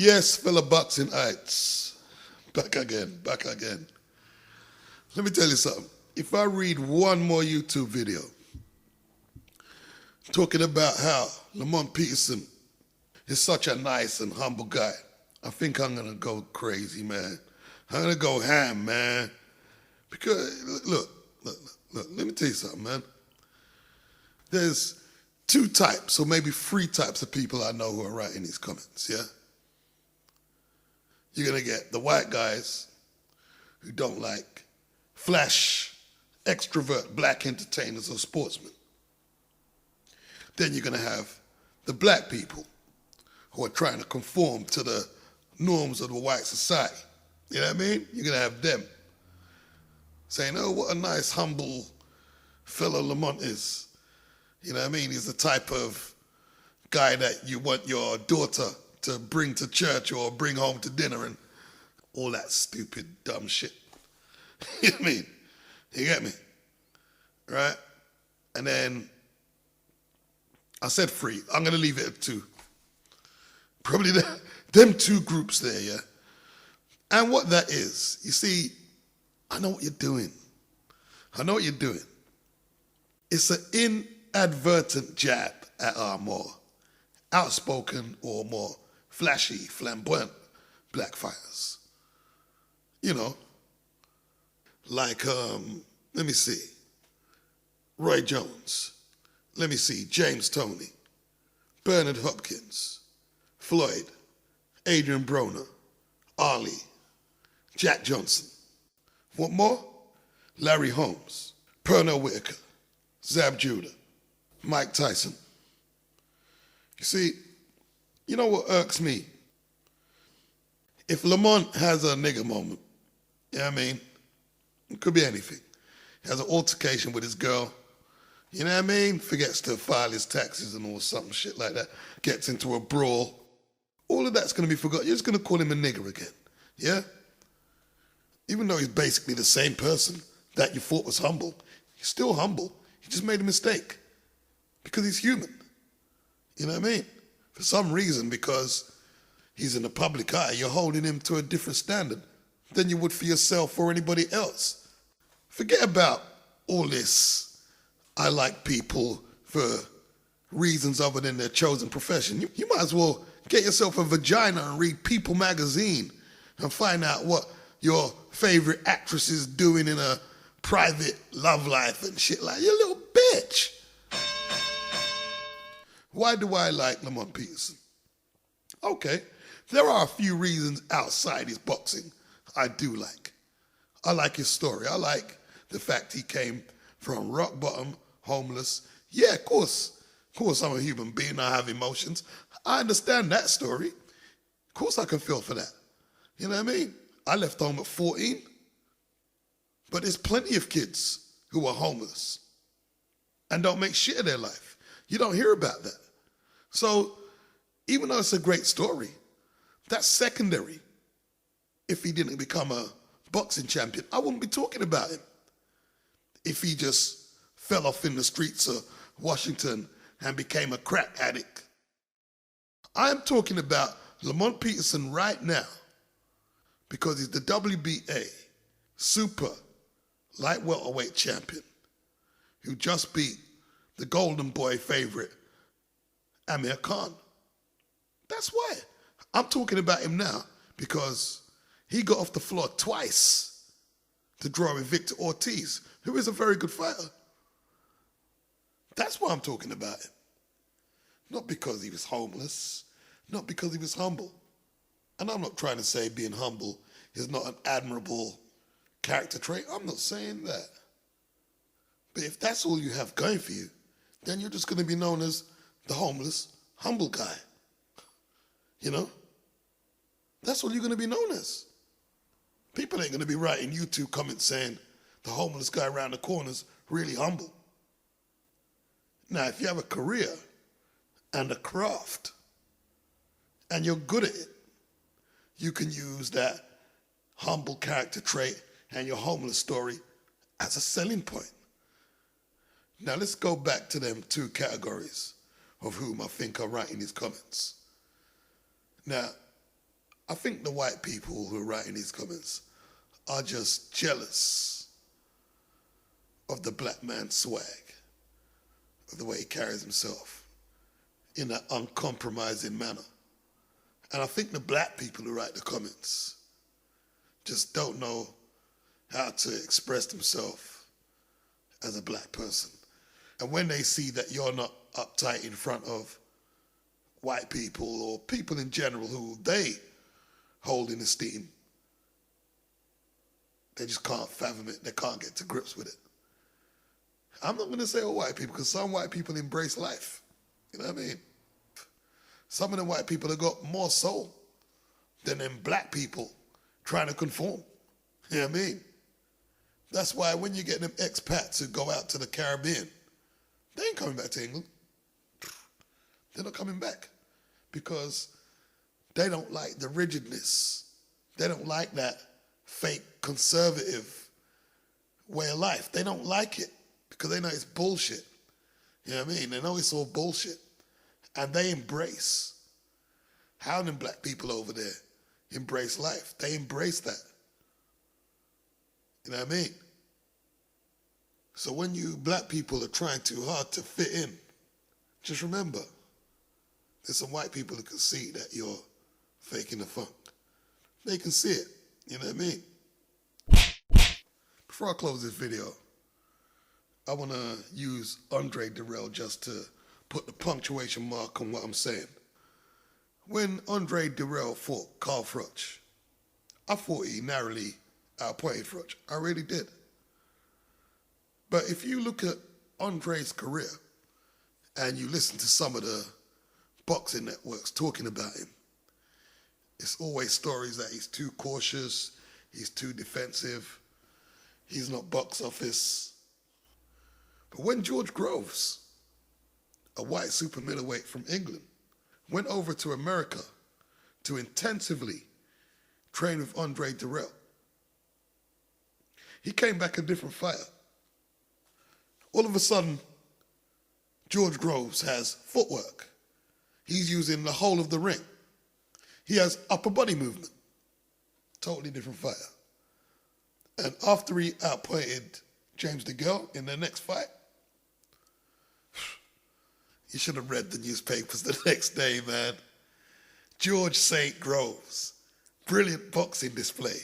Yes, fellow Boxingites. Back again, back again. Let me tell you something. If I read one more YouTube video talking about how Lamont Peterson is such a nice and humble guy, I think I'm going to go crazy, man. I'm going to go ham, man. Because, look, let me tell you something, man. There's two types, or maybe three types of people I know who are writing these comments, yeah? You're going to get the white guys who don't like flash, extrovert black entertainers or sportsmen. Then you're going to have the black people who are trying to conform to the norms of the white society. You know what I mean? You're going to have them saying, oh, what a nice, humble fellow Lamont is. You know what I mean? He's the type of guy that you want your daughter to bring to church or bring home to dinner and all that stupid, dumb shit. You know what I mean? You get me? Right? And then I said three. I'm going to leave it at two. Probably them two groups there, yeah? And what that is, you see, I know what you're doing. I know what you're doing. It's an inadvertent jab at our more outspoken or more flashy, flamboyant black fighters. You know, like, let me see, Roy Jones. Let me see, James Toney, Bernard Hopkins, Floyd, Adrian Broner, Ali, Jack Johnson. What more? Larry Holmes, Pernell Whitaker, Zab Judah, Mike Tyson. You see, you know what irks me? If Lamont has a nigger moment, you know what I mean? It could be anything. He has an altercation with his girl, you know what I mean? Forgets to file his taxes and all something shit like that. Gets into a brawl. All of that's going to be forgotten. You're just going to call him a nigger again, yeah? Even though he's basically the same person that you thought was humble, he's still humble. He just made a mistake because he's human. You know what I mean? For some reason, because he's in the public eye, you're holding him to a different standard than you would for yourself or anybody else. Forget about all this, I like people for reasons other than their chosen profession. You might as well get yourself a vagina and read People magazine and find out what your favorite actress is doing in a private love life and shit like, you little bitch. Why do I like Lamont Peterson? Okay, there are a few reasons outside his boxing I do like. I like his story. I like the fact he came from rock bottom, homeless. Yeah, of course I'm a human being. I have emotions. I understand that story. Of course I can feel for that. You know what I mean? I left home at 14. But there's plenty of kids who are homeless and don't make shit of their life. You don't hear about that. So even though it's a great story, that's secondary. If he didn't become a boxing champion, I wouldn't be talking about him. If he just fell off in the streets of Washington and became a crack addict. I'm talking about Lamont Peterson right now because he's the WBA super light welterweight champion who just beat the golden boy favorite Amir Khan. That's why I'm talking about him now, because he got off the floor twice to draw with Victor Ortiz, who is a very good fighter. That's why I'm talking about him. Not because he was homeless, not because he was humble. And I'm not trying to say being humble is not an admirable character trait. I'm not saying that. But if that's all you have going for you, then you're just going to be known as the homeless, humble guy. You know? That's all you're going to be known as. People ain't going to be writing YouTube comments saying the homeless guy around the corner's really humble. Now, if you have a career and a craft and you're good at it, you can use that humble character trait and your homeless story as a selling point. Now let's go back to them two categories of whom I think are writing these comments. Now, I think the white people who are writing these comments are just jealous of the black man's swag, of the way he carries himself in that uncompromising manner. And I think the black people who write the comments just don't know how to express themselves as a black person. And when they see that you're not uptight in front of white people or people in general who they hold in esteem, they just can't fathom it. They can't get to grips with it. I'm not going to say all white people, because some white people embrace life. You know what I mean? Some of them white people have got more soul than them black people trying to conform. You know what I mean? That's why when you get them expats who go out to the Caribbean, they ain't coming back to England. They're not coming back because they don't like the rigidness. They don't like that fake conservative way of life. They don't like it because they know it's bullshit. You know what I mean? They know it's all bullshit. And they embrace. How them black people over there embrace life? They embrace that. You know what I mean? So when you black people are trying too hard to fit in, just remember, there's some white people who can see that you're faking the funk. They can see it. You know what I mean? Before I close this video, I want to use Andre Dirrell just to put the punctuation mark on what I'm saying. When Andre Dirrell fought Carl Froch, I thought he narrowly outpointed Froch. I really did. But if you look at Andre's career and you listen to some of the boxing networks talking about him, it's always stories that he's too cautious, he's too defensive, he's not box office. But when George Groves, a white super middleweight from England, went over to America to intensively train with Andre Dirrell, he came back a different fighter. All of a sudden, George Groves has footwork. He's using the whole of the ring. He has upper body movement. Totally different fighter. And after he outpointed James DeGale in their next fight, you should have read the newspapers the next day, man. George St. Groves, brilliant boxing display.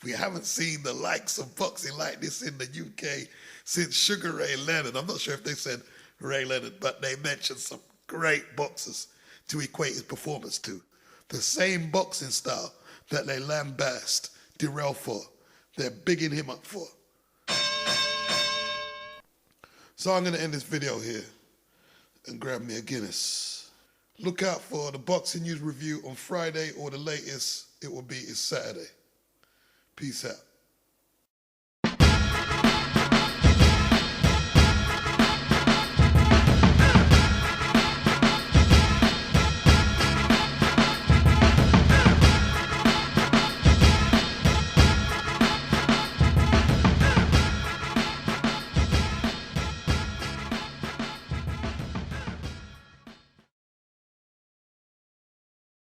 We haven't seen the likes of boxing like this in the UK since Sugar Ray Leonard. I'm not sure if they said Ray Leonard, but they mentioned some great boxers to equate his performance to. The same boxing style that they lambast Dirrell for, they're bigging him up for. So I'm going to end this video here and grab me a Guinness. Look out for the Boxing News Review on Friday, or the latest it will be is Saturday. Peace out.